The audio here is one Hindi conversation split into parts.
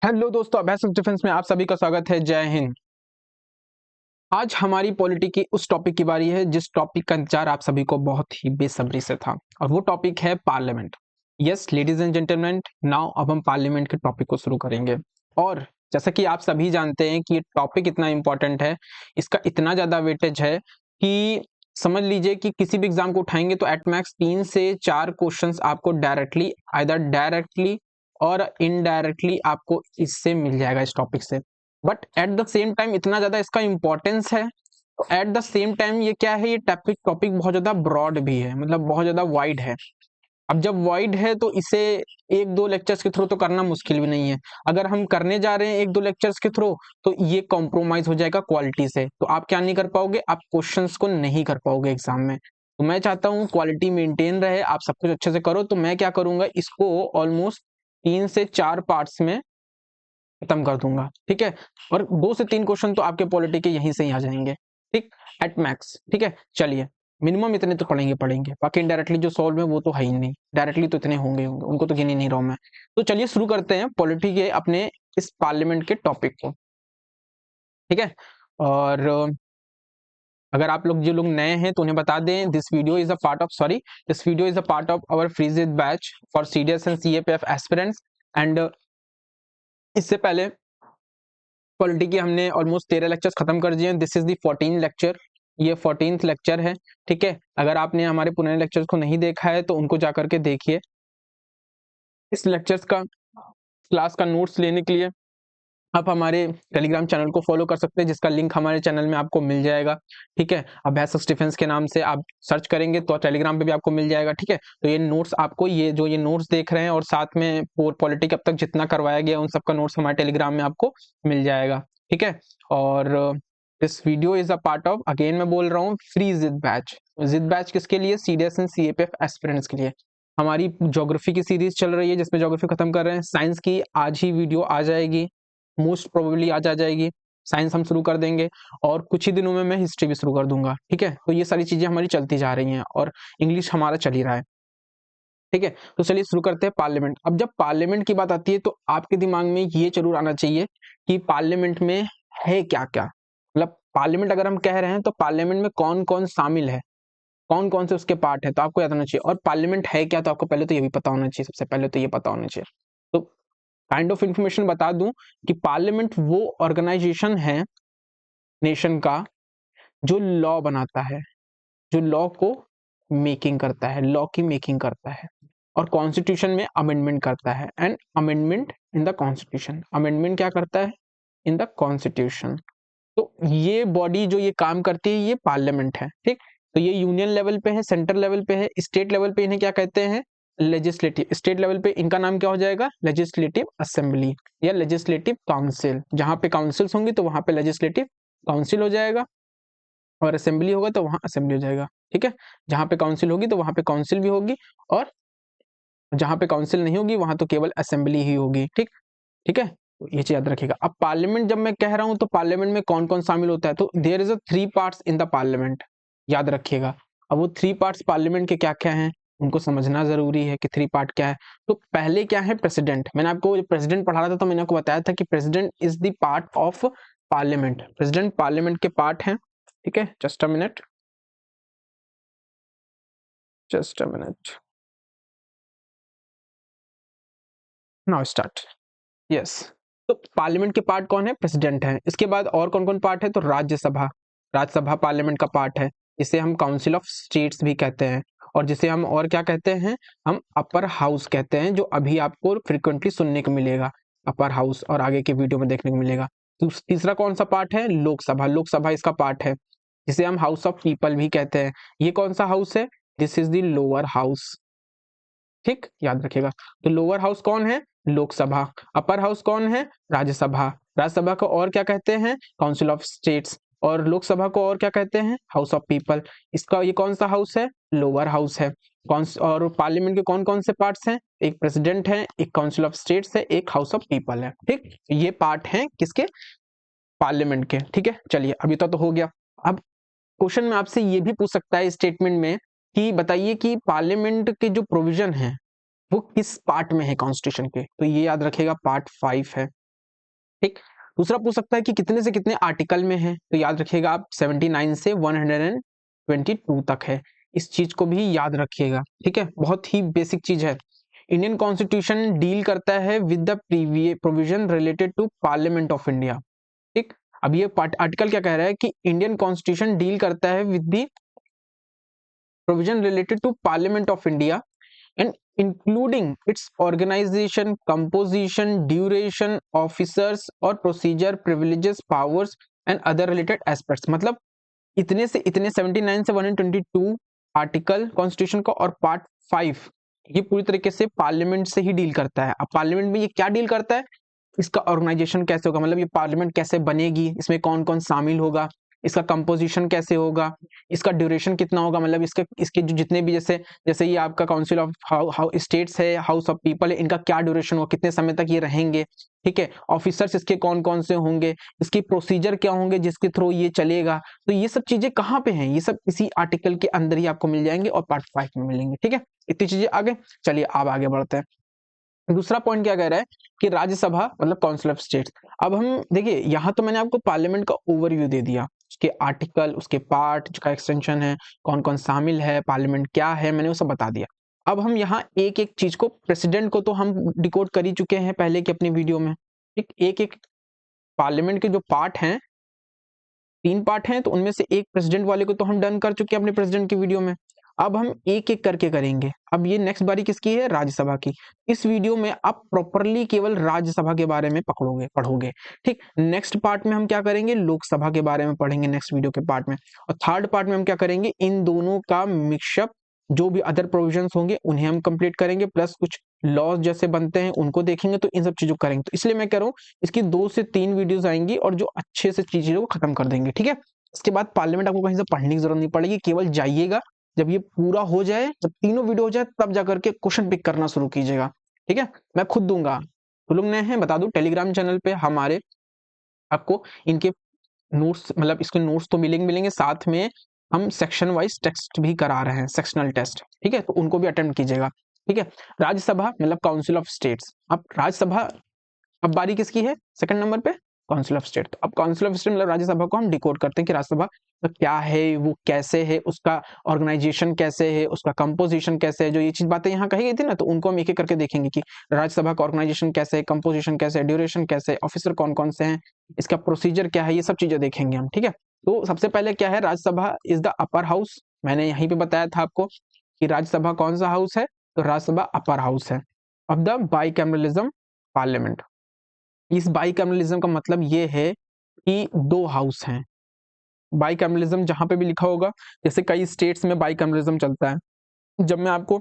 हेलो दोस्तों, अभ्यास डिफेंस में आप सभी का स्वागत है। जय हिंद। आज हमारी पॉलिटी की उस टॉपिक की बारी है जिस टॉपिक का इंतजार आप सभी को बहुत ही बेसब्री से था, और वो टॉपिक है parliament. Yes ladies and gentleman, now अब हम पार्लियामेंट के टॉपिक को शुरू करेंगे। और जैसा कि आप सभी जानते हैं कि ये टॉपिक इतना इंपॉर्टेंट है, इसका इतना ज्यादा वेटेज है कि समझ लीजिए कि किसी भी एग्जाम को उठाएंगे तो एट मैक्स 3 से 4 क्वेश्चंस आपको डायरेक्टली, आइदर डायरेक्टली और इनडायरेक्टली आपको इससे मिल जाएगा, इस टॉपिक से। But at the same time इतना ज्यादा इसका इंपॉर्टेंस है, एट द सेम टाइम ये क्या है, ये टॉपिक टॉपिक बहुत ज्यादा ब्रॉड भी है, मतलब बहुत ज्यादा वाइड है। अब जब वाइड है तो इसे 1-2 लेक्चर्स के थ्रू तो करना मुश्किल भी नहीं है। अगर हम करने जा रहे हैं 1-2 लेक्चर्स के थ्रू तो ये कॉम्प्रोमाइज हो जाएगा क्वालिटी से, तो आप क्या नहीं कर पाओगे, आप क्वेश्चंस को नहीं कर पाओगे एग्जाम में। तो मैं चाहता हूँ क्वालिटी मेंटेन रहे, आप सब कुछ अच्छे से करो। तो मैं क्या करूंगा, इसको ऑलमोस्ट 3 से 4 पार्ट्स में खत्म कर दूंगा, ठीक है। और 2 से 3 क्वेश्चन तो आपके पॉलिटी के यहीं से ही आ जाएंगे, ठीक, एट मैक्स। ठीक है, चलिए, मिनिमम इतने तो पढ़ेंगे, बाकी इनडायरेक्टली जो सॉल्व है वो तो है ही नहीं, डायरेक्टली तो इतने होंगे उनको तो गिन ही नहीं रहा हूं मैं। तो चलिए शुरू करते हैं पॉलिटी के अपने इस पार्लियामेंट के टॉपिक को, ठीक है। और अगर आप लोग जो लोग नए हैं तो उन्हें बता दें, this video is a part of our freezed batch for CDS and CAPF aspirants. And इससे पहले पॉलिटी की हमने ऑलमोस्ट 13 लेक्चर्स खत्म कर दिए हैं। दिस इज द 14 लेक्चर, ये 14th लेक्चर है, ठीक है। अगर आपने हमारे पुराने लेक्चर्स को नहीं देखा है तो उनको जाकर के देखिए। इस लेक्चर्स का क्लास का नोट्स लेने के लिए आप हमारे टेलीग्राम चैनल को फॉलो कर सकते हैं, जिसका लिंक हमारे चैनल में आपको मिल जाएगा, ठीक है। अभ्यास डिफेंस के नाम से आप सर्च करेंगे तो टेलीग्राम पे भी आपको मिल जाएगा, ठीक है। तो ये नोट्स आपको, ये नोट्स देख रहे हैं और साथ में पॉलिटिक अब तक जितना करवाया गया उन सबका नोट्स हमारे टेलीग्राम में आपको मिल जाएगा, ठीक है। और this video is a part of, again मैं बोल रहा हूँ, फ्री जिद बैच किसके लिए, सीडीएस एंड सीएपीएफ एस्पिरेंट्स के लिए। हमारी ज्योग्राफी की सीरीज चल रही है जिसमें ज्योग्राफी खत्म कर रहे हैं। साइंस की आज ही वीडियो आ जाएगी, मोस्ट प्रोबेबली आज आ जाएगी। साइंस हम शुरू कर देंगे और कुछ ही दिनों में मैं हिस्ट्री भी शुरू कर दूंगा, ठीक है। तो ये सारी चीजें हमारी चलती जा रही हैं और इंग्लिश हमारा चल ही रहा है, ठीक है। तो चलिए शुरू करते हैं पार्लियामेंट। अब जब पार्लियामेंट की बात आती है तो आपके दिमाग में ये जरूर आना चाहिए कि पार्लियामेंट में है क्या क्या, मतलब पार्लियामेंट अगर हम कह रहे हैं तो पार्लियामेंट में कौन कौन शामिल है, कौन कौन से उसके पार्ट है, तो आपको याद होना चाहिए। और पार्लियामेंट है क्या, तो आपको पहले तो ये भी पता होना चाहिए, सबसे पहले तो ये पता होना चाहिए। तो काइंड ऑफ इंफॉर्मेशन बता दूं कि पार्लियामेंट वो ऑर्गेनाइजेशन है नेशन का जो लॉ बनाता है, जो लॉ को मेकिंग करता है, लॉ की मेकिंग करता है और कॉन्स्टिट्यूशन में अमेंडमेंट करता है। And amendment in the constitution, amendment क्या करता है, इन द कॉन्स्टिट्यूशन। तो ये बॉडी जो ये काम करती है ये पार्लियामेंट है, ठीक। तो ये यूनियन लेवल पे है, सेंट्रल लेवल पे है, स्टेट लेवल पे इन्हें क्या कहते हैं, लेजिस्लेटिव। स्टेट लेवल पे इनका नाम क्या हो जाएगा, लेजिस्लेटिव असेंबली या लेजिस्लेटिव काउंसिल। जहां पे काउंसिल्स होंगी तो वहां पे लेजिस्लेटिव काउंसिल हो जाएगा, और असेंबली होगा तो वहां असेंबली हो जाएगा, ठीक है। जहां पे काउंसिल होगी तो वहां पे काउंसिल भी होगी, और जहां पे काउंसिल नहीं होगी वहां तो केवल असेंबली ही होगी, ठीक, ठीक है। तो ये चीज याद रखिएगा। अब पार्लियामेंट जब मैं कह रहा हूं तो पार्लियामेंट में कौन कौन शामिल होता है, तो there is a 3 parts in the parliament, याद रखिएगा। अब वो 3 पार्ट्स पार्लियामेंट के क्या क्या हैं उनको समझना जरूरी है कि 3 पार्ट क्या है। तो पहले क्या है, प्रेसिडेंट। मैंने आपको प्रेसिडेंट पढ़ा रहा था तो मैंने आपको बताया था कि president is the part of parliament, president parliament के पार्ट है, ठीक है। Just a minute, just a minute, now start. Yes, तो पार्लियामेंट के पार्ट कौन है, प्रेसिडेंट है। इसके बाद और कौन कौन पार्ट है, तो राज्यसभा, राज्यसभा पार्लियामेंट का पार्ट है, जिसे हम काउंसिल ऑफ स्टेट्स भी कहते हैं, और जिसे हम और क्या कहते हैं, हम अपर हाउस कहते हैं, जो अभी आपको फ्रिक्वेंटली सुनने को मिलेगा, अपर हाउस, और आगे के वीडियो में देखने को मिलेगा। तो तीसरा कौन सा पार्ट है, लोकसभा, लोकसभा इसका पार्ट है, जिसे हम हाउस ऑफ पीपल भी कहते हैं। ये कौन सा हाउस है, this is the lower house, ठीक, याद रखिएगा। तो लोअर हाउस कौन है, लोकसभा। अपर हाउस कौन है, राज्यसभा। राज्यसभा को और क्या कहते हैं, काउंसिल ऑफ स्टेट्स। और लोकसभा को और क्या कहते हैं, हाउस ऑफ पीपल। इसका ये कौन सा हाउस है, लोअर हाउस है। कौन, और पार्लियामेंट के कौन कौन से पार्ट्स हैं, एक प्रेसिडेंट है, एक काउंसिल ऑफ स्टेट्स है, एक हाउस ऑफ पीपल है, ठीक। ये पार्ट हैं किसके, पार्लियामेंट के, ठीक है। चलिए अभी तो हो गया। अब क्वेश्चन में आपसे ये भी पूछ सकता है स्टेटमेंट में कि बताइए कि पार्लियामेंट के जो प्रोविजन है वो किस पार्ट में है कॉन्स्टिट्यूशन के, तो ये याद रखेगा पार्ट 5 है, ठीक। दूसरा पूछ सकता है कि कितने से कितने आर्टिकल में है, तो याद रखिएगा आप 79 से 122 तक है। इस चीज को भी याद रखिएगा, ठीक है, बहुत ही बेसिक चीज है। इंडियन कॉन्स्टिट्यूशन डील करता है with the provision related to parliament of India. ठीक। अब ये आर्टिकल क्या कह रहा है कि इंडियन कॉन्स्टिट्यूशन डील करता है with the provision related to parliament of India and including its organization, composition, duration, officers और procedure, privileges, powers and other related aspects। मतलब इतने से इतने 79 से 122 आर्टिकल कॉन्स्टिट्यूशन का और पार्ट 5 ये पूरी तरीके से पार्लियामेंट से ही डील करता है। अब पार्लियामेंट में ये क्या डील करता है, इसका ऑर्गेनाइजेशन कैसे होगा, मतलब ये पार्लियामेंट कैसे बनेगी, इसमें कौन कौन शामिल होगा, इसका कंपोजिशन कैसे होगा, इसका ड्यूरेशन कितना होगा, मतलब इसके जो जितने भी जैसे जैसे ये आपका काउंसिल ऑफ हाउ स्टेट्स है, हाउस ऑफ पीपल है, इनका क्या ड्यूरेशन होगा, कितने समय तक ये रहेंगे, ठीक है। ऑफिसर्स इसके कौन कौन से होंगे, इसकी प्रोसीजर क्या होंगे जिसके थ्रू ये चलेगा। तो ये सब चीजें कहाँ पे हैं, ये सब इसी आर्टिकल के अंदर ही आपको मिल जाएंगे और पार्ट 5 में मिलेंगे, ठीक है। इतनी चीजें आगे चलिए अब आगे बढ़ते हैं। दूसरा पॉइंट क्या कह रहा है कि राज्यसभा मतलब काउंसिल ऑफ स्टेट्स। अब हम देखिए यहाँ तो मैंने आपको पार्लियामेंट का ओवरव्यू दे दिया, उसके आर्टिकल, उसके पार्ट का एक्सटेंशन है, कौन कौन शामिल है, पार्लियामेंट क्या है, मैंने वो सब बता दिया। अब हम यहाँ एक एक चीज को, प्रेसिडेंट को तो हम डिकोड कर ही चुके हैं पहले की अपनी वीडियो में, ठीक। एक एक पार्लियामेंट के जो पार्ट हैं, 3 पार्ट हैं, तो उनमें से एक प्रेसिडेंट वाले को तो हम डन कर चुके हैं अपने प्रेसिडेंट की वीडियो में। अब हम एक एक करके करेंगे। अब ये नेक्स्ट बारी किसकी है, राज्यसभा की। इस वीडियो में आप प्रॉपरली केवल राज्यसभा के बारे में पढ़ोगे, ठीक। नेक्स्ट पार्ट में हम क्या करेंगे, लोकसभा के बारे में पढ़ेंगे नेक्स्ट वीडियो के पार्ट में। और थर्ड पार्ट में हम क्या करेंगे, इन दोनों का मिक्सअप, जो भी अदर प्रोविजंस होंगे उन्हें हम कंप्लीट करेंगे, प्लस कुछ लॉज जैसे बनते हैं उनको देखेंगे। तो इन सब चीजों को करेंगे, तो इसलिए मैं कह रहा हूँ इसकी 2 से 3 वीडियोस आएंगी और जो अच्छे से चीजों को खत्म कर देंगे, ठीक है। इसके बाद पार्लियामेंट आपको कहीं से पढ़ने की जरूरत नहीं पड़ेगी, केवल जाइएगा, जब ये पूरा हो जाए, जब तीनों वीडियो हो जाए, तब जाकर के क्वेश्चन पिक करना शुरू कीजिएगा, ठीक है। मैं खुद दूंगा, तो लोग नए हैं बता दूं, टेलीग्राम चैनल पे हमारे आपको इनके नोट्स, मतलब इसके नोट्स तो मिलेंगे, साथ में हम सेक्शन वाइज टेस्ट भी करा रहे हैं, सेक्शनल टेस्ट, ठीक है, तो उनको भी अटेम्प्ट कीजिएगा, ठीक है। राज्यसभा मतलब काउंसिल ऑफ स्टेट्स। अब राज्यसभा, अब बारी किसकी है, सेकंड नंबर पे काउंसिल ऑफ स्टेट। तो अब काउंसिल ऑफ स्टेट मतलब राज्यसभा को हम डिकोड करते हैं कि राज्यसभा तो क्या है, वो कैसे है, उसका ऑर्गेनाइजेशन कैसे है, उसका कंपोजिशन कैसे है, जो ये चीज बातें यहाँ कही गई थी ना, तो उनको हम एक एक करके देखेंगे कि राज्यसभा का ऑर्गेनाइजेशन कैसे है, कंपोजिशन कैसे है, ड्यूरेशन कैसे है, ऑफिसर कौन कौन से हैं, इसका प्रोसीजर क्या है, ये सब चीजें देखेंगे हम, ठीक है। तो सबसे पहले क्या है, Rajya Sabha is the upper house. मैंने यहीं पे बताया था आपको कि राज्यसभा कौन सा हाउस है, तो राज्यसभा अपर हाउस है ऑफ द बाइकैमरलिज्म पार्लियामेंट। इस बाइकैमरलिज्म का मतलब ये है कि 2 हाउस हैं। बाइकैमरलिज्म जहां पे भी लिखा होगा, जैसे कई स्टेट्स में बाइकैमरलिज्म चलता है। जब मैं आपको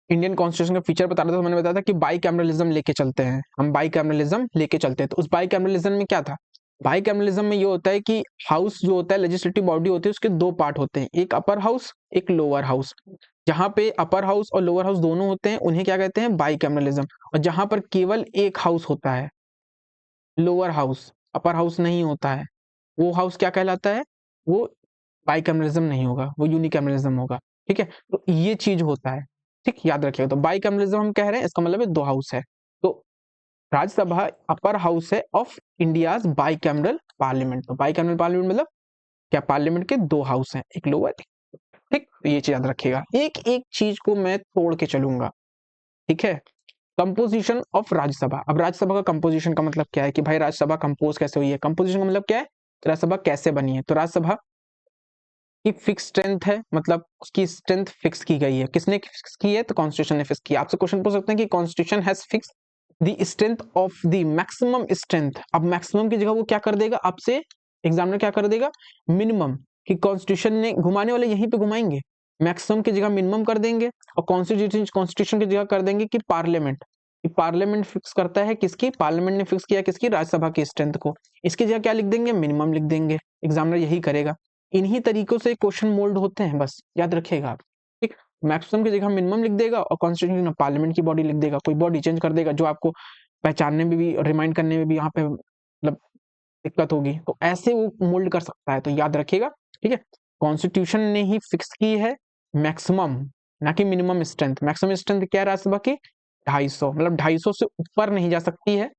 इंडियन कॉन्स्टिट्यूशन का फीचर बता रहा था, तो मैंने बताया था कि बाइकैमरलिज्म लेके चलते हैं, हम बाइकैमरलिज्म लेके चलते हैं। तो उस बाइकैमरलिज्म में क्या था, बाइकैमरलिज्म में ये होता है कि हाउस जो होता है, लेजिस्लेटिव बॉडी होती है, उसके 2 पार्ट होते हैं, एक अपर हाउस, एक लोअर हाउस। जहां पे अपर हाउस और लोअर हाउस दोनों होते हैं, उन्हें क्या कहते हैं, बाइकैमरलिज्म। और जहां पर केवल एक हाउस होता है, लोअर हाउस, अपर हाउस नहीं होता है, वो हाउस क्या कहलाता है, वो बाइकैमरलिज्म नहीं होगा, वो यूनिकैमरलिज्म होगा, ठीक है। तो ये चीज होता है, ठीक, याद रखिएगा। तो बाइकैमरलिज्म हम कह रहे हैं, इसका मतलब है 2 हाउस है। तो राज्यसभा अपर हाउस है ऑफ इंडियाज बाइकैमरल पार्लियामेंट। तो बाइकैमरल पार्लियामेंट मतलब क्या, पार्लियामेंट के 2 हाउस हैं, एक लोअर, ठीक। तो ये चीज याद रखिएगा, एक एक चीज को मैं तोड़ के चलूंगा, ठीक है। Composition of Rajya Sabha. अब राज्यसभा का कंपोजिशन का मतलब क्या है कि भाई राज्यसभा कंपोज कैसे हुई है, कंपोजिशन का मतलब क्या है, तो राज्यसभा कैसे बनी है। तो राज्यसभा की फिक्स स्ट्रेंथ है, मतलब उसकी स्ट्रेंथ फिक्स की गई है, किसने फिक्स की है, तो कॉन्स्टिट्यूशन ने फिक्स किया। आपसे क्वेश्चन पूछ सकते हैं कि constitution has fix the strength of the maximum strength. अब मैक्सिमम की जगह वो क्या कर देगा, आपसे एग्जामिनर क्या कर देगा, मिनिमम। कि कॉन्स्टिट्यूशन ने घुमाने वाले यहीं पे घुमाएंगे, मैक्सिमम की जगह मिनिमम कर देंगे, और कॉन्स्टिट्यूशन की जगह कर देंगे कि पार्लियामेंट। पार्लियामेंट फिक्स करता है किसकी, पार्लियामेंट ने फिक्स किया किसकी, राज्यसभा की स्ट्रेंथ को। इसकी जगह क्या लिख देंगे, मिनिमम लिख देंगे, एग्जामिनर यही करेगा। इन्हीं तरीकों से क्वेश्चन मोल्ड होते हैं, बस याद रखिएगा आप, ठीक। मैक्सिमम की जगह मिनिमम लिख देगा और कॉन्स्टिट्यूशन पार्लियामेंट की बॉडी लिख देगा, कोई बॉडी चेंज कर देगा जो आपको पहचानने में भी, रिमाइंड करने में भी यहाँ पे मतलब दिक्कत होगी, तो ऐसे वो मोल्ड कर सकता है, तो याद रखिएगा, ठीक है। कॉन्स्टिट्यूशन ने ही फिक्स की है मैक्सिमम, ना कि मिनिमम स्ट्रेंथ। मैक्सिमम स्ट्रेंथ क्या है राज्यसभा की, 250, मतलब 250 से ऊपर नहीं जा सकती है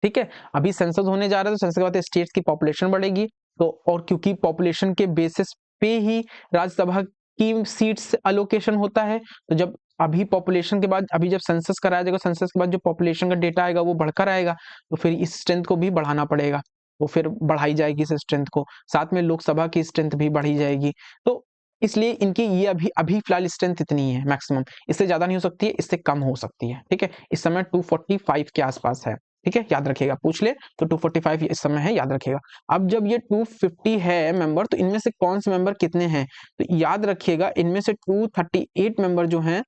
ठीक है, अभी सेंसस होने जा रहा है तो सेंसस के बाद स्टेट्स की पॉपुलेशन बढ़ेगी, तो और क्योंकि पॉपुलेशन के बेसिस पे ही राज्यसभा की सीट्स अलोकेशन होता है, तो जब अभी पॉपुलेशन के बाद अभी जब सेंसस कराया जाएगा, सेंसस के बाद जो पॉपुलेशन का डेटा आएगा वो बढ़कर आएगा, तो फिर इस स्ट्रेंथ को भी बढ़ाना पड़ेगा, वो फिर बढ़ाई जाएगी इस स्ट्रेंथ को, साथ में लोकसभा की स्ट्रेंथ भी बढ़ी जाएगी। तो इसलिए इनकी ये अभी अभी फिलहाल स्ट्रेंथ इतनी है मैक्सिमम, इससे ज्यादा नहीं हो सकती है, इससे कम हो सकती है। ठीक है, इस समय 245 के आसपास है। ठीक है, याद रखिएगा, पूछ ले तो 245 इस समय है, याद रखिएगा। अब जब ये 250 है मेंबर, तो इनमें से कौन से मेंबर कितने हैं, तो याद रखिएगा इनमें से 238 मेंबर जो हैं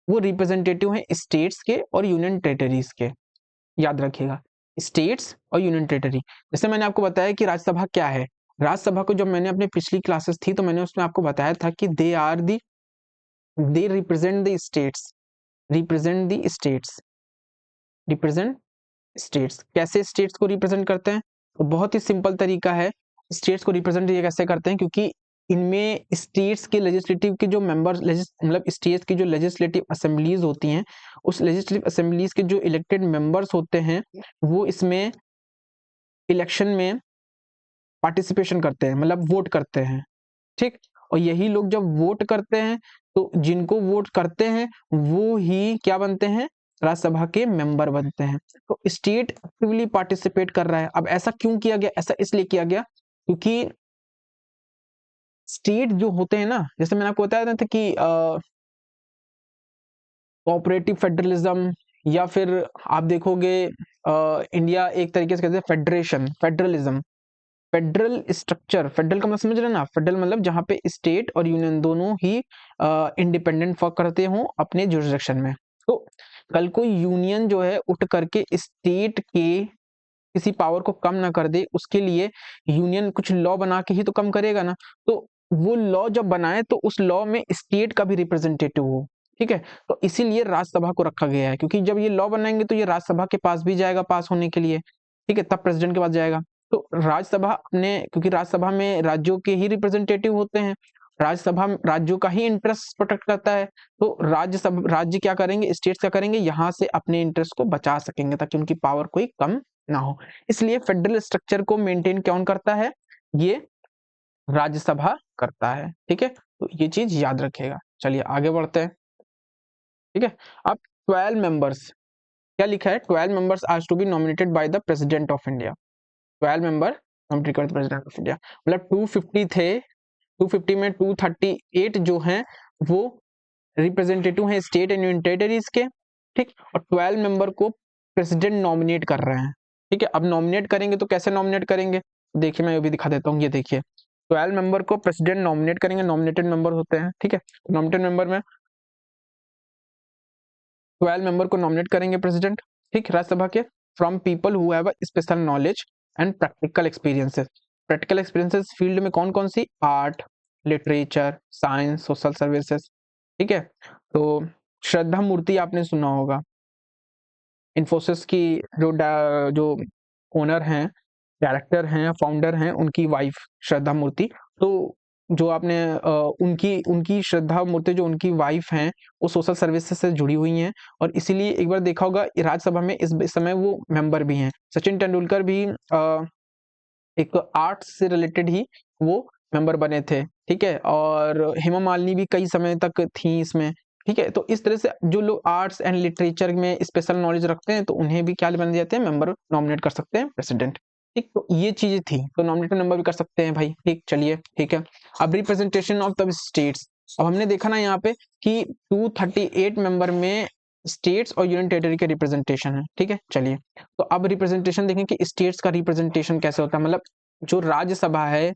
वो रिप्रेजेंटेटिव हैं स्टेट्स के और यूनियन टेरिटरीज के। याद रखिएगा, स्टेट्स और यूनियन टेरिटरी। जैसे मैंने आपको बताया कि राज्यसभा क्या है, राज्यसभा को जब मैंने अपनी पिछली क्लासेस थी तो मैंने उसमें आपको बताया था कि they represent the states, represent the states, represent states. कैसे स्टेट्स को रिप्रेजेंट करते हैं, तो बहुत ही सिंपल तरीका है। स्टेट्स को रिप्रेजेंट ये कैसे करते हैं, क्योंकि इनमें स्टेट्स के लेजिस्लेटिव के जो मेंबर्स, मतलब स्टेट्स की जो लेजिस्लेटिव असेंबलीज होती हैं, उस लेजिस्लेटिव असेंबलीज के जो इलेक्टेड मेंबर्स होते हैं वो इसमें इलेक्शन में पार्टिसिपेशन करते हैं, मतलब वोट करते हैं। ठीक, और यही लोग जब वोट करते हैं तो जिनको वोट करते हैं वो ही क्या बनते हैं, राज्यसभा के मेंबर बनते हैं। तो स्टेट एक्टिवली पार्टिसिपेट कर रहा है। अब ऐसा क्यों किया गया, ऐसा इसलिए किया गया क्योंकि स्टेट जो होते हैं ना, जैसे मैंने आपको बताया था कि कोऑपरेटिव फेडरलिज्म, या फिर आप देखोगे इंडिया एक तरीके से कहते हैं federation, federalism, federal structure. Federal का मतलब समझ रहे हैं ना, फेडरल मतलब जहां पे स्टेट और यूनियन दोनों ही इंडिपेंडेंट वर्क करते हो अपने जुरिसडिक्शन में। तो कल को यूनियन जो है उठ करके स्टेट के किसी पावर को कम ना कर दे, उसके लिए यूनियन कुछ लॉ बना के ही तो कम करेगा ना। तो वो लॉ जब बनाए तो उस लॉ में स्टेट का भी रिप्रेजेंटेटिव हो। ठीक है, तो इसीलिए राज्यसभा को रखा गया है, क्योंकि जब ये लॉ बनाएंगे तो ये राज्यसभा के पास भी जाएगा पास होने के लिए। ठीक है, तब प्रेसिडेंट के पास जाएगा। तो राज्यसभा अपने, क्योंकि राज्यसभा में राज्यों के ही रिप्रेजेंटेटिव होते हैं, राज्यसभा राज्यों का ही इंटरेस्ट प्रोटेक्ट करता है, तो राज्य क्या करेंगे, स्टेट्स क्या करेंगे, यहाँ से अपने इंटरेस्ट को बचा सकेंगे ताकि उनकी पावर कोई कम ना हो। इसलिए फेडरल स्ट्रक्चर को मेंटेन कौन करता है, ये राज्यसभा करता है। ठीक है, तो ये चीज याद रखिएगा। चलिए आगे बढ़ते हैं। ठीक है, अब 12 मेंबर्स, क्या लिखा है, 12 members are to be nominated by the president of India. 12 member nominate करते प्रेसिडेंट ऑफ इंडिया, मतलब 250 थे, 250 में 238 जो हैं वो रिप्रेजेंटेटिव हैं स्टेट एंड यूनियन टेरिटरीज के। ठीक, और 12 मेंबर को प्रेसिडेंट नॉमिनेट कर रहे हैं। ठीक है, अब नॉमिनेट करेंगे तो कैसे नॉमिनेट करेंगे, देखिए मैं ये भी दिखा देता हूँ। ये देखिए, 12 मेंबर को प्रेसिडेंट नॉमिनेट करेंगे, नॉमिनेटेड मेंबर होते हैं। ठीक है, नॉमिनेटेड मेंबर में 12 मेंबर को नॉमिनेट करेंगे प्रेसिडेंट, ठीक, राज्यसभा के, from people who have special knowledge and practical experiences. Practical experiences field में कौन कौन सी, art, literature, science, social services. ठीक है, तो श्रद्धा मूर्ति आपने सुना होगा, इन्फोसिस की जो ओनर हैं, डायरेक्टर हैं, फाउंडर हैं, उनकी वाइफ श्रद्धा मूर्ति। तो जो आपने उनकी उनकी श्रद्धा मूर्ति जो उनकी वाइफ हैं वो सोशल सर्विसेज से जुड़ी हुई हैं, और इसीलिए एक बार देखा होगा राज्यसभा में इस समय वो मेंबर भी हैं। सचिन तेंदुलकर भी एक आर्ट्स से रिलेटेड ही वो मेंबर बने थे। ठीक है, और हेमा मालिनी भी कई समय तक थी इसमें। ठीक है, तो इस तरह से जो लोग आर्ट्स एंड लिटरेचर में स्पेशल नॉलेज रखते हैं तो उन्हें भी क्या बन जाते हैं, मेंबर नॉमिनेट कर सकते हैं प्रेसिडेंट। ठीक, तो ये चीजें थी, तो नॉमिनेटेड मेंबर भी कर सकते हैं भाई। ठीक, चलिए ठीक है। अब रिप्रेजेंटेशन ऑफ द स्टेट्स, अब हमने देखा ना यहाँ पे कि 238 मेंबर में स्टेट्स और यूनियन टेरिटरी के रिप्रेजेंटेशन है। ठीक है, चलिए तो अब रिप्रेजेंटेशन देखें कि स्टेट्स का रिप्रेजेंटेशन कैसे होता है, मतलब जो राज्यसभा है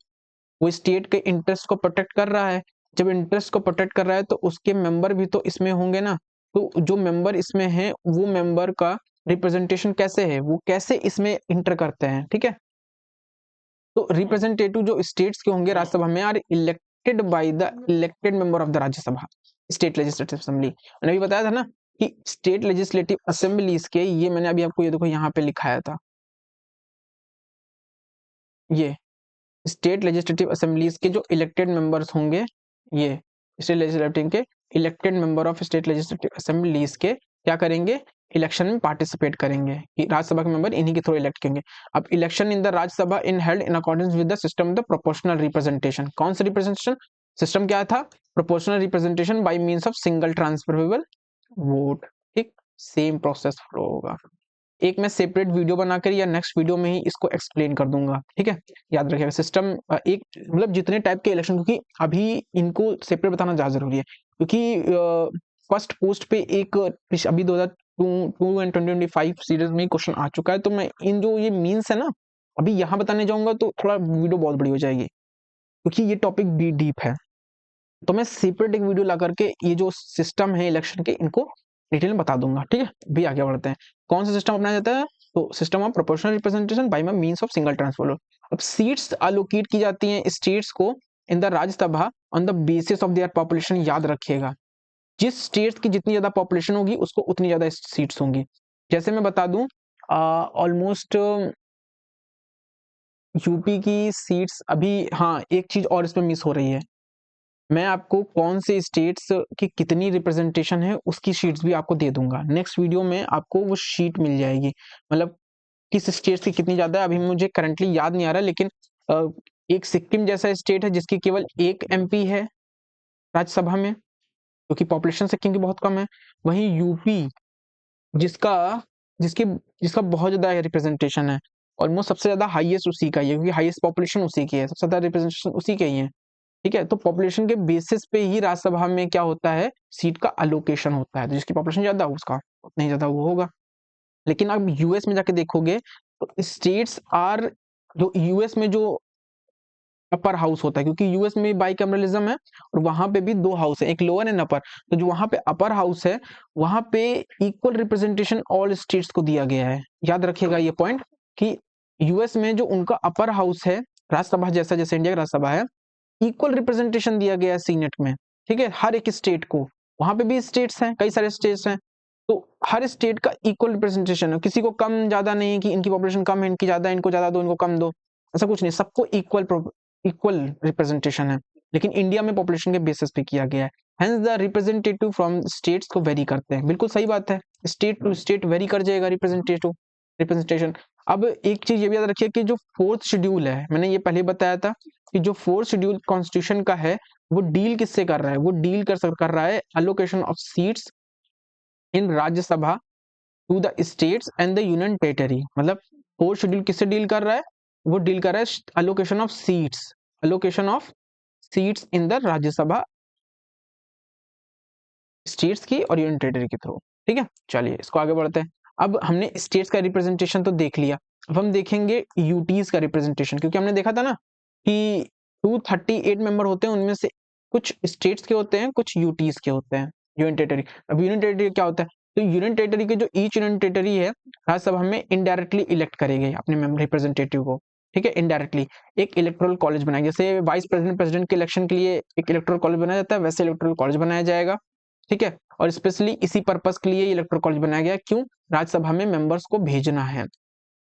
वो स्टेट के इंटरेस्ट को प्रोटेक्ट कर रहा है। जब इंटरेस्ट को प्रोटेक्ट कर रहा है तो उसके मेंबर भी तो इसमें होंगे ना, तो जो मेंबर इसमें है वो मेंबर का रिप्रेजेंटेशन कैसे है, वो कैसे इसमें इंटर करते हैं। ठीक है, तो रिप्रेजेंटेटिव जो स्टेट्स के होंगे राज्यसभा में are elected by the elected member of the Rajya Sabha, state legislative assembly. मैंने अभी बताया था ना कि स्टेट लेजिस्लेटिव असेंबलीज के, ये मैंने अभी आपको ये देखो यहाँ पे लिखाया था, ये स्टेट लेजिस्लेटिव असेंबलीज के जो इलेक्टेड मेंबर्स होंगे, ये स्टेट लेजिस्लेटिव के elected member of state legislative assemblies के क्या करेंगे, इलेक्शन में पार्टिसिपेट करेंगे कि राज्यसभा के मेंबर इन्हीं के थ्रू इलेक्ट करेंगे। अब election in the Rajya Sabha in held in accordance with the system of the proportional representation. कौन सा रिप्रेजेंटेशन सिस्टम क्या था? Proportional representation by means of single transferable vote. ठीक, सेम प्रोसेस फॉलो होगा। एक मैं सेपरेट वीडियो बनाकर या नेक्स्ट वीडियो में ही इसको एक्सप्लेन कर दूंगा। ठीक है, याद रखिएगा सिस्टम एक मतलब जितने टाइप के इलेक्शन, क्योंकि अभी इनको सेपरेट बताना ज्यादा जरूरी है, क्योंकि फर्स्ट पोस्ट पे एक अभी 2002 एंड 2025 सीरीज में क्वेश्चन आ चुका है। तो मैं इन जो ये मीन्स है ना, अभी यहाँ बताने जाऊंगा तो थोड़ा वीडियो बहुत बड़ी हो जाएगी, क्योंकि ये टॉपिक भी डीप है। तो मैं सेपरेट एक वीडियो ला करके ये जो सिस्टम है इलेक्शन के, इनको डिटेल में बता दूंगा। ठीक है, भी आगे बढ़ते हैं। कौन सा सिस्टम अपनाया जाता है? तो system of proportional representation by means of single transfer. अब सीट्स अलोकेट की जाती हैं स्टेट्स को इन the Rajya Sabha on the basis of their population. याद रखिएगा, जिस स्टेट्स की जितनी ज्यादा पॉपुलेशन होगी उसको उतनी ज्यादा सीट्स होंगी। जैसे मैं बता दूं, ऑलमोस्ट यूपी की सीट्स अभी, हाँ एक चीज और इसमें मिस हो रही है, मैं आपको कौन से स्टेट्स की कितनी रिप्रेजेंटेशन है उसकी शीट्स भी आपको दे दूंगा। नेक्स्ट वीडियो में आपको वो शीट मिल जाएगी, मतलब किस स्टेट्स की कितनी ज्यादा है। अभी मुझे करंटली याद नहीं आ रहा, लेकिन एक सिक्किम जैसा स्टेट है जिसकी केवल एक एमपी है राज्यसभा में, क्योंकि पॉपुलेशन सिक्किम की बहुत कम है। वहीं यूपी जिसका जिसकी जिसका बहुत ज्यादा रिप्रेजेंटेशन है, ऑलमोस्ट सबसे ज्यादा हाईएस्ट उसी का ही है, क्योंकि हाईएस्ट पॉपुलेशन उसी की है, सबसे ज्यादा रिप्रेजेंटेशन उसी के ही है। ठीक है, तो पॉपुलेशन के बेसिस पे ही राज्यसभा में क्या होता है, सीट का अलोकेशन होता है। तो जिसकी पॉपुलेशन ज्यादा हो उसका उतना ही ज्यादा वो होगा। लेकिन अब यूएस में जाके देखोगे तो स्टेट्स आर, जो यूएस में जो अपर हाउस होता है, क्योंकि यूएस में बाइकैमरलिज्म है और वहां पे भी दो हाउस है, एक लोअर एंड अपर। तो जो वहां पे अपर हाउस है वहां पे इक्वल रिप्रेजेंटेशन ऑल स्टेट्स को दिया गया है। याद रखिएगा ये पॉइंट कि यूएस में जो उनका अपर हाउस है, राज्यसभा जैसा जैसे इंडिया की राज्यसभा है, इक्वल रिप्रेजेंटेशन दिया गया है सीनेट में। ठीक है, हर एक स्टेट को, वहां पे भी स्टेट्स हैं, कई सारे स्टेट्स हैं, तो हर स्टेट का इक्वल रिप्रेजेंटेशन है, किसी को कम ज्यादा नहीं कि इनकी पॉपुलेशन कम है इनकी ज्यादा, इनको ज्यादा दो इनको कम दो, ऐसा कुछ नहीं, सबको इक्वल रिप्रेजेंटेशन है। लेकिन इंडिया में पॉपुलेशन के बेसिस पे किया गया है, hence the representative from states को वेरी करते हैं। बिल्कुल सही बात है, स्टेट टू स्टेट वेरी कर जाएगा रिप्रेजेंटेशन। अब एक चीज ये भी याद रखिए कि जो फोर्थ शेड्यूल है, मैंने ये पहले बताया था कि जो फोर्थ शेड्यूल कॉन्स्टिट्यूशन का है वो डील किससे कर रहा है, वो डील कर रहा है allocation of seats in Rajya Sabha to the states and the union territory. मतलब फोर्थ शेड्यूल किससे डील कर रहा है, वो डील कर रहा है allocation of seats in the Rajya Sabha states की और यूनियन टेरिटरी के थ्रू। ठीक है, चलिए इसको आगे बढ़ते हैं। अब हमने स्टेट्स का रिप्रेजेंटेशन तो देख लिया, अब हम देखेंगे यूटीज का रिप्रेजेंटेशन, क्योंकि हमने देखा था ना कि 238 मेंबर होते हैं, उनमें से कुछ स्टेट्स के होते हैं कुछ यूटीज के होते हैं, यूनियन टेरिटरी। अब यूनियन टेरिटरी क्या होता है, तो यूनियन टेरिटरी के जो ईच यूनियन टेरिटरी है राज्यसभा में इनडायरेक्टली इलेक्ट करेंगे अपने रिप्रेजेंटेटिव को। ठीक है, इनडायरेक्टली एक इलेक्टोरल कॉलेज बनाएंगे, जैसे वाइस प्रेसिडेंट के इलेक्शन के लिए एक इलेक्टोरल कॉलेज बनाया जाता है, वैसे इलेक्टोरल कॉलेज बनाया जाएगा। ठीक है, और स्पेशली इसी पर्पस के लिए इलेक्टोरल कॉलेज बनाया गया, क्यों, राज्यसभा में मेंबर्स को भेजना है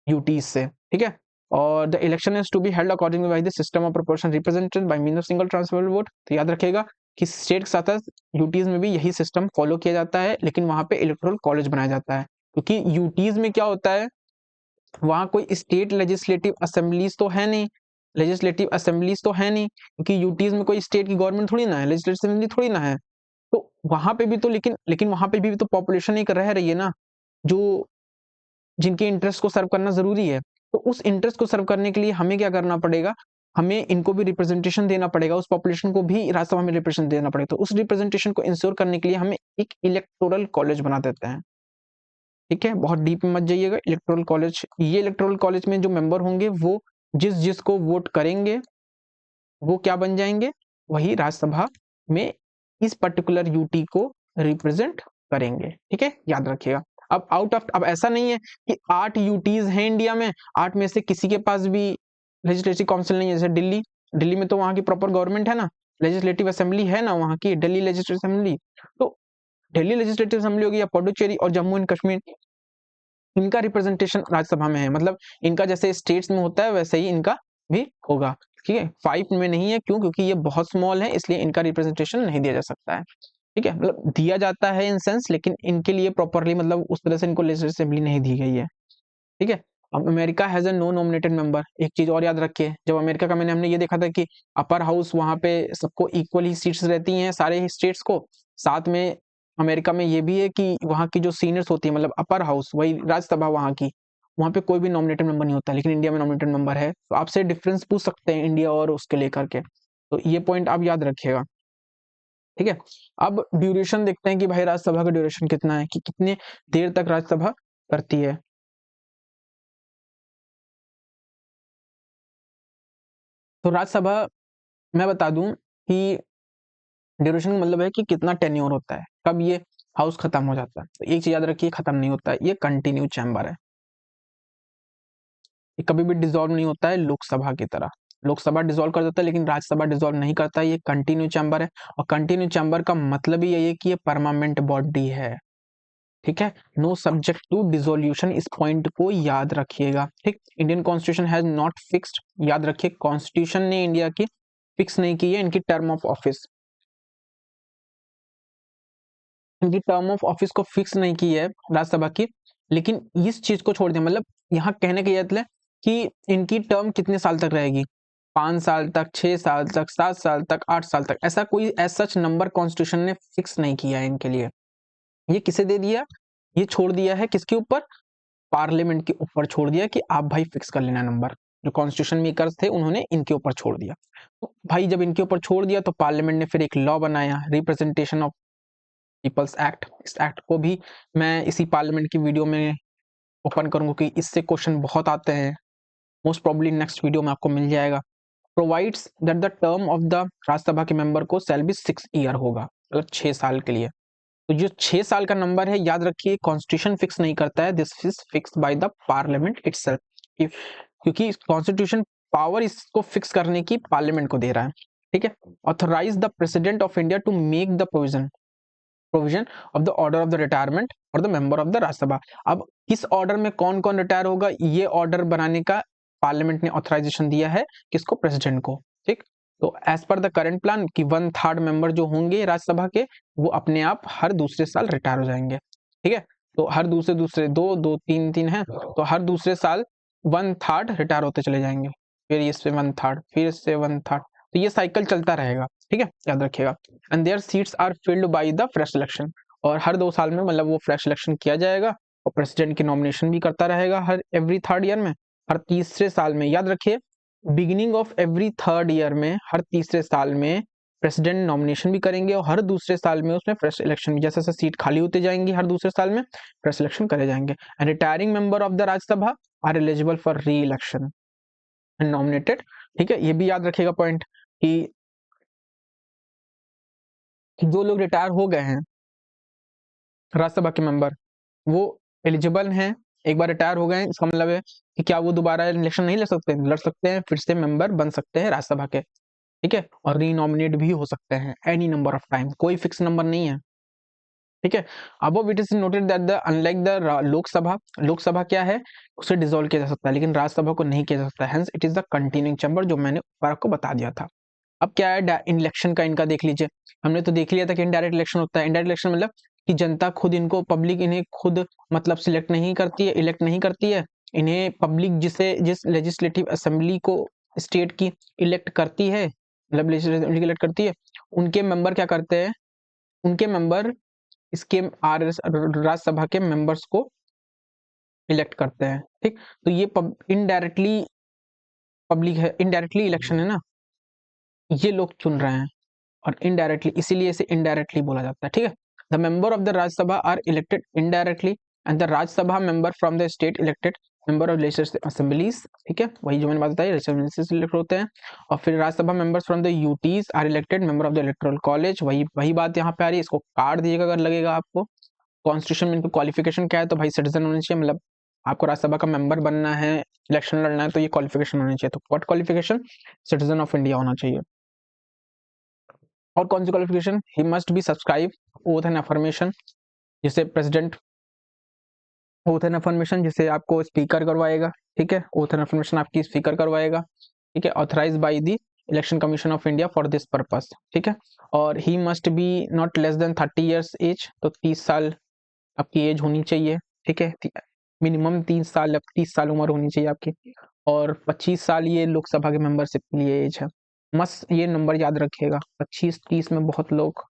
यूटीज से। ठीक है, और the election is to be held according by the system of proportional representation by means of single transferable vote. तो याद रखिएगा कि स्टेट के साथ यूटीज में भी यही सिस्टम फॉलो किया जाता है, लेकिन वहां पे इलेक्टोरल कॉलेज बनाया जाता है, क्योंकि यूटीज में क्या होता है, वहां कोई स्टेट लेजिस्लेटिव असेंबलीज तो है नहीं, क्योंकि यूटीज में कोई स्टेट की गवर्नमेंट थोड़ी ना है, लेजिस्लेटिव असेंबली थोड़ी ना है। तो वहां पे भी तो लेकिन वहां पे भी तो पॉपुलेशन एक रह रही है ना, जो जिनके इंटरेस्ट को सर्व करना जरूरी है। तो उस इंटरेस्ट को सर्व करने के लिए हमें क्या करना पड़ेगा, हमें इनको भी रिप्रेजेंटेशन देना पड़ेगा, उस पॉपुलेशन को भी राज्यसभा में रिप्रेजेंटेशन देना पड़ेगा। तो उस रिप्रेजेंटेशन को इंश्योर करने के लिए हमें एक इलेक्टोरल कॉलेज बना देते हैं। ठीक है, बहुत डीप में मत जाइएगा। इलेक्टोरल कॉलेज, ये इलेक्टोरल कॉलेज में जो मेंबर होंगे वो जिस को वोट करेंगे वो क्या बन जाएंगे, वही राज्यसभा में इस पर्टिकुलर यूटी को रिप्रेजेंट करेंगे। ठीक है, याद रखिएगा। अब ऐसा नहीं है कि 8 यूटीज हैं इंडिया में, 8 में से किसी के पास भी लेजिस्लेटिव काउंसिल नहीं है। जैसे दिल्ली में तो वहां की प्रॉपर गवर्नमेंट है ना, लेजिस्लेटिव असेंबली है ना वहां की, दिल्ली लेजिस्लेटिव असेंबली। तो दिल्ली लेजिस्लेटिव असेंबली होगी या पुडुचेरी और जम्मू एंड कश्मीर, इनका रिप्रेजेंटेशन राज्यसभा में है। मतलब इनका जैसे स्टेट्स में होता है वैसे ही इनका भी होगा। ठीक है, 5 में नहीं है, क्यों, क्योंकि ये बहुत स्मॉल है, इसलिए इनका रिप्रेजेंटेशन नहीं दिया जा सकता है। ठीक ठीक है, मतलब दिया जाता है इन सेंस, लेकिन इनके लिए प्रॉपरली मतलब उस तरह से इनको लेजिस्लेटिव असेंबली नहीं दी गई है। ठीक है, अब America has a no nominated member. एक चीज और याद रखिए, जब अमेरिका का हमने ये देखा था कि अपर हाउस वहां पे सबको इक्वल ही सीट्स रहती हैं सारे स्टेट्स को, साथ में अमेरिका में ये भी है कि वहां की जो सीनियर्स होती है मतलब अपर हाउस वही राज्यसभा वहां की, वहां पे कोई भी नॉमिनेटेड मेंबर नहीं होता, लेकिन इंडिया में नॉमिनेटेड मेंबर है। तो आपसे डिफरेंस पूछ सकते हैं इंडिया और उसके लेकर के, तो ये पॉइंट आप याद रखिएगा। ठीक है, अब ड्यूरेशन देखते हैं कि भाई राज्यसभा का ड्यूरेशन कितना है, कि कितने देर तक राज्यसभा करती है। तो राज्यसभा मैं बता दूं कि ड्यूरेशन का मतलब है कि कितना टेन्योर होता है, कब ये हाउस खत्म हो जाता है। तो एक चीज याद रखिए, खत्म नहीं होता है, ये कंटिन्यू चैम्बर है, ये कभी भी डिसॉल्व नहीं होता है लोकसभा की तरह। लोकसभा डिसॉल्व कर देता है लेकिन राज्यसभा डिसॉल्व नहीं करता है, ये कंटिन्यू चैम्बर है। और कंटिन्यू चैम्बर का मतलब ही यही है कि ये परमानेंट बॉडी है। ठीक है, नो सब्जेक्ट टू डिसोल्यूशन, इस पॉइंट को याद रखिएगा। ठीक, Indian constitution has not fixed, याद रखिए कॉन्स्टिट्यूशन ने इंडिया की फिक्स नहीं की है इनकी टर्म ऑफ ऑफिस, इनकी टर्म ऑफ ऑफिस को फिक्स नहीं की है राज्यसभा की, लेकिन इस चीज को छोड़ दिया, मतलब यहाँ कहने का यह मतलब कि इनकी टर्म कितने साल तक रहेगी, 5 साल तक, 6 साल तक, 7 साल तक, 8 साल तक, ऐसा कोई एज सच नंबर कॉन्स्टिट्यूशन ने फिक्स नहीं किया है इनके लिए। ये किसे दे दिया, ये छोड़ दिया है किसके ऊपर, पार्लियामेंट के ऊपर छोड़ दिया कि आप भाई फिक्स कर लेना नंबर। जो कॉन्स्टिट्यूशन मेकर्स थे उन्होंने इनके ऊपर छोड़ दिया। तो भाई जब इनके ऊपर छोड़ दिया तो पार्लियामेंट ने फिर एक लॉ बनाया, रिप्रेजेंटेशन ऑफ पीपल्स एक्ट। इस एक्ट को भी मैं इसी पार्लियामेंट की वीडियो में ओपन करूंगा कि इससे क्वेश्चन बहुत आते हैं, मोस्ट प्रोबेबली नेक्स्ट वीडियो में आपको मिल जाएगा। Provides that the term of the Rajya Sabha के मेंबर को शैल बी 6 ईयर होगा, मतलब 6 साल के लिए। तो जो 6 साल का नंबर है याद रखिए, कॉन्स्टिट्यूशन फिक्स नहीं करता है, this is fix by the parliament itself, क्योंकि कॉन्स्टिट्यूशन पावर इसको फिक्स करने की पार्लियामेंट को दे रहा है। ठीक है, authorise the president of India to make the provision of the order of the retirement और the member of the Rajya Sabha. अब किस ऑर्डर में कौन कौन रिटायर होगा, ये ऑर्डर बनाने का पार्लियामेंट ने ऑथराइजेशन दिया है किसको, प्रेसिडेंट को। ठीक, तो as per the current plan कि 1/3 मेंबर जो होंगे राज्यसभा के वो अपने आप हर दूसरे साल रिटायर हो जाएंगे। ठीक है, तो हर दूसरे दूसरे दो दो तीन तीन है, तो हर दूसरे साल 1/3 रिटायर होते चले जाएंगे, फिर इससे 1/3, फिर इससे 1/3, तो ये साइकिल चलता रहेगा। ठीक है, याद रखिएगा। And their seats are filled by the fresh election, और हर 2 साल में मतलब वो फ्रेश इलेक्शन किया जाएगा, और प्रेसिडेंट की नॉमिनेशन भी करता रहेगा हर एवरी 3rd ईयर में। हर तीसरे साल में याद रखिए, beginning of every 3rd year में, हर तीसरे साल में प्रेसिडेंट नॉमिनेशन भी करेंगे, और हर दूसरे साल में उसमें फ्रेश इलेक्शन भी, जैसे जैसे सीट खाली होती जाएंगी हर दूसरे साल में फ्रेश इलेक्शन करे जाएंगे। And retiring member of the Rajya Sabha are eligible for re-election and nominated. ठीक है, ये भी याद रखिएगा पॉइंट कि जो लोग रिटायर हो गए हैं राज्यसभा के मेंबर, वो एलिजिबल हैं, एक बार रिटायर हो गए हैं, इसका मतलब है कि क्या वो दोबारा इलेक्शन नहीं लड़ सकते हैं, फिर से मेंबर बन सकते हैं राज्यसभा के। ठीक है, और रीनॉमिनेट भी हो सकते हैं एनी नंबर ऑफ टाइम, कोई फिक्स नंबर नहीं है। ठीक है, अब it is noted that the unlike the Lok Sabha, Lok Sabha क्या है, उसे डिसॉल्व किया जा सकता है लेकिन राज्यसभा को नहीं किया जा सकता, hence it is the continuing chamber, जो मैंने ऊपर आपको बता दिया था। अब क्या है इलेक्शन का, इनका देख लीजिए। हमने तो देख लिया था कि इनडायरेक्ट इलेक्शन होता है। इनडायरेक्ट इलेक्शन मतलब कि जनता खुद इनको, पब्लिक इन्हें खुद मतलब सिलेक्ट नहीं करती है, इलेक्ट नहीं करती है, इन्हें पब्लिक जिस लेजिस्लेटिव असेंबली को स्टेट की इलेक्ट करती है, मतलब लेजिस्लेटिव इलेक्ट करती है, उनके मेंबर क्या करते हैं, उनके मेंबर इसके राज्यसभा के मेंबर्स को इलेक्ट करते हैं। ठीक, तो ये इनडायरेक्टली पब्लिक है, इनडायरेक्टली इलेक्शन है ना, ये लोग चुन रहे हैं, और इनडायरेक्टली इसीलिए इसे इनडायरेक्टली बोला जाता है। ठीक है, the member of the Rajya Sabha are elected indirectly and the Rajya Sabha member from the state elected member of legislative assemblies. ठीक है, वही जो मैंने बात बताई, लेजिस्लेटिव इलेक्ट होते हैं। और फिर Rajya Sabha members from the UTs are elected member of the electoral college, वही वही बात यहाँ पे आ रही है, इसको काट दीजिएगा अगर लगेगा आपको। कॉन्स्टिट्यूशन में इनको क्वालिफिकेशन क्या है, तो भाई सिटीजन होने चाहिए, मतलब आपको राज्यसभा का मेंबर बनना है, इलेक्शन लड़ना है, तो ये क्वालिफिकेशन होनी चाहिए। तो what qualification, citizen of India होना चाहिए। और कौन सी qualification, he must be subscribe oath and affirmation, जिसे प्रेसिडेंट ओथ एंड अफर्मेशन जिसे आपको स्पीकर करवाएगा। ठीक है, ओथ एंड अफर्मेशन आपकी स्पीकर करवाएगा। ठीक है, authorise by the election commission of India for this purpose, ठीक है। और he must be not less than 30 years age, तो 30 साल आपकी एज होनी चाहिए, ठीक है। मिनिमम 30 साल उम्र होनी चाहिए आपकी। और 25 साल ये लोकसभा के मेंबरशिप के लिए एज है। मस्त ये नंबर याद रखिएगा, 25-30 में बहुत लोग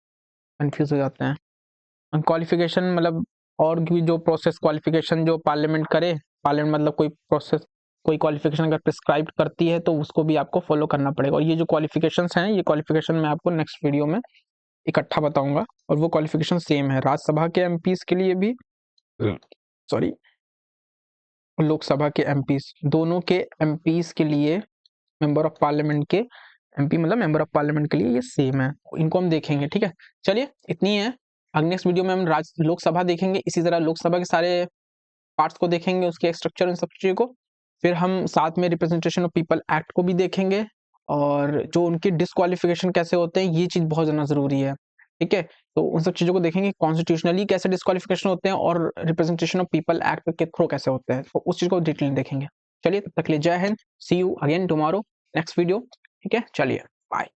कंफ्यूज हो जाते हैं। क्वालिफिकेशन मतलब और भी जो प्रोसेस क्वालिफिकेशन जो पार्लियामेंट करे, पार्लियामेंट मतलब कोई प्रोसेस कोई क्वालिफिकेशन अगर प्रिस्क्राइब करती है तो उसको भी आपको फॉलो करना पड़ेगा। और ये जो क्वालिफिकेशंस हैं, ये क्वालिफिकेशन मैं आपको नेक्स्ट वीडियो में इकट्ठा बताऊंगा। और वो क्वालिफिकेशन सेम है राज्यसभा के एमपीज के लिए भी, सॉरी, लोकसभा के एमपीज, दोनों के एमपीज के लिए, मेंबर ऑफ पार्लियामेंट के एमपी मतलब मेंबर ऑफ पार्लियामेंट के लिए ये सेम है। इनको हम देखेंगे, ठीक है। चलिए इतनी है। अगले नेक्स्ट वीडियो में हम लोकसभा देखेंगे, इसी तरह लोकसभा के सारे पार्ट्स को देखेंगे, उसके स्ट्रक्चर इन सब चीज़ों को। फिर हम साथ में रिप्रेजेंटेशन ऑफ पीपल एक्ट को भी देखेंगे, और जो उनके डिस्क्वालिफिकेशन कैसे होते हैं, ये चीज़ बहुत ज़्यादा ज़रूरी है, ठीक है। तो उन सब चीज़ों को देखेंगे, कॉन्स्टिट्यूशनली कैसे डिस्क्वालिफिकेशन होते हैं और रिप्रेजेंटेशन ऑफ पीपल एक्ट के थ्रू कैसे होते हैं, तो उस चीज़ को डिटेल देखेंगे। चलिए तब तक के लिए जय हिंद, see you again tomorrow next video, ठीक है। चलिए बाय।